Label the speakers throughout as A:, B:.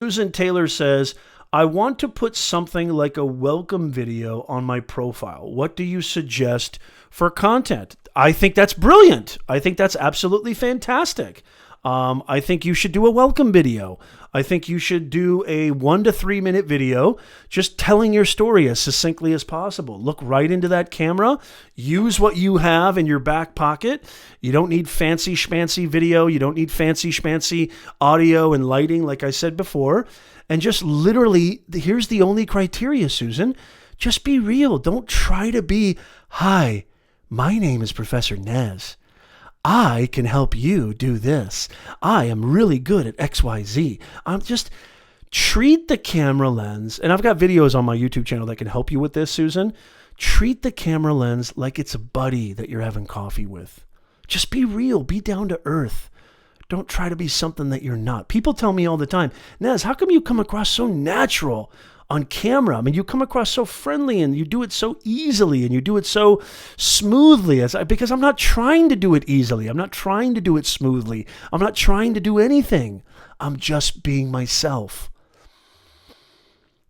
A: Susan Taylor says, I want to put something like a welcome video on my profile. What do you suggest for content? I think that's brilliant. I think that's absolutely fantastic. I think you should do a welcome video. I think you should do a 1 to 3 minute video just telling your story as succinctly as possible. Look right into that camera. Use what you have in your back pocket. You don't need fancy schmancy video. You don't need fancy schmancy audio and lighting, like I said before. And just literally, here's the only criteria, Susan. Just be real. Don't try to be, hi, my name is Professor Nez. I can help you do this. I am really good at XYZ. I'm just treat the camera lens, and I've got videos on my YouTube channel that can help you with this, Susan. Treat the camera lens like it's a buddy that you're having coffee with. Just be real, be down to earth. Don't try to be something that you're not. People tell me all the time, Nez, how come you come across so natural on camera? I mean, you come across so friendly and you do it so easily and you do it so smoothly. Because I'm not trying to do it easily. I'm not trying to do it smoothly. I'm not trying to do anything. I'm just being myself.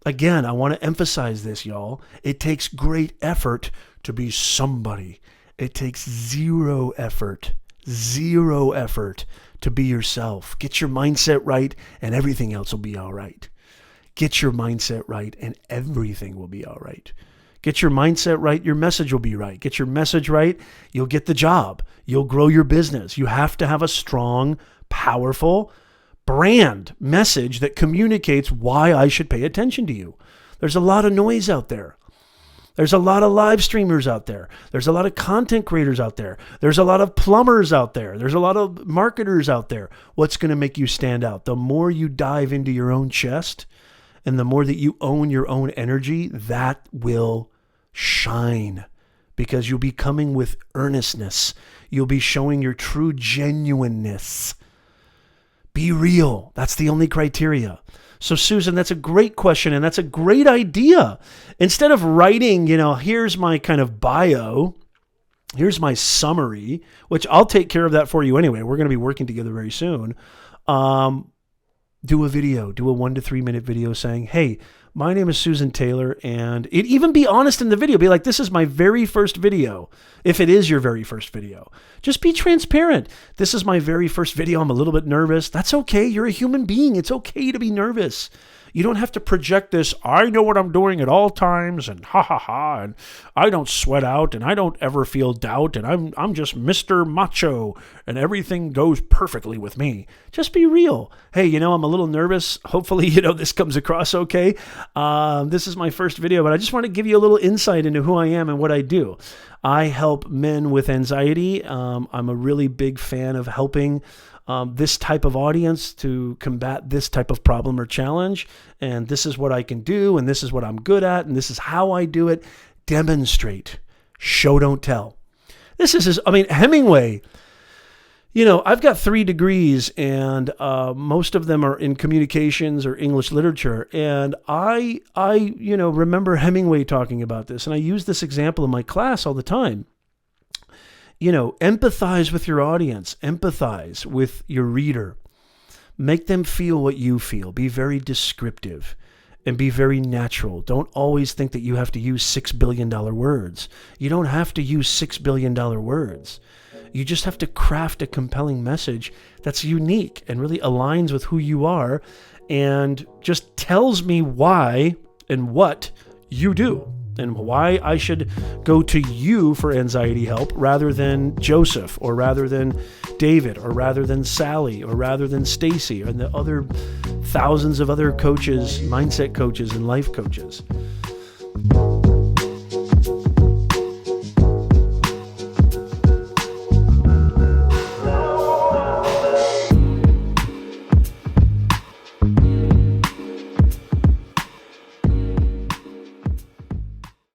A: Again, I want to emphasize this, y'all. It takes great effort to be somebody. It takes zero effort to be yourself. Get your mindset right and everything else will be all right. Get your mindset right and everything will be all right. Get your mindset right, your message will be right. Get your message right, you'll get the job. You'll grow your business. You have to have a strong, powerful brand message that communicates why I should pay attention to you. There's a lot of noise out there. There's a lot of live streamers out there. There's a lot of content creators out there. There's a lot of plumbers out there. There's a lot of marketers out there. What's going to make you stand out? The more you dive into your own chest and the more that you own your own energy, that will shine because you'll be coming with earnestness. You'll be showing your true genuineness. Be real. That's the only criteria. So Susan, that's a great question and that's a great idea. Instead of writing, here's my kind of bio, here's my summary, which I'll take care of that for you anyway. We're going to be working together very soon. Do a video, do a 1 to 3 minute video saying, hey, my name is Susan Taylor, and even be honest in the video. Be like, this is my very first video. If it is your very first video, just be transparent. This is my very first video. I'm a little bit nervous. That's okay. You're a human being. It's okay to be nervous. You don't have to project this, I know what I'm doing at all times, and ha ha ha, and I don't sweat out, and I don't ever feel doubt, and I'm just Mr. Macho, and everything goes perfectly with me. Just be real. Hey, I'm a little nervous. Hopefully, this comes across okay. This is my first video, but I just want to give you a little insight into who I am and what I do. I help men with anxiety. I'm a really big fan of helping this type of audience to combat this type of problem or challenge. And this is what I can do. And this is what I'm good at. And this is how I do it. Demonstrate. Show, don't tell. Hemingway, I've got 3 degrees and most of them are in communications or English literature. And I remember Hemingway talking about this. And I use this example in my class all the time. Empathize with your audience, empathize with your reader, make them feel what you feel, be very descriptive and be very natural. Don't always think that you have to use $6 billion words. You don't have to use $6 billion words. You just have to craft a compelling message that's unique and really aligns with who you are and just tells me why and what you do. And why I should go to you for anxiety help rather than Joseph or rather than David or rather than Sally or rather than Stacy or the other thousands of other coaches, mindset coaches and life coaches.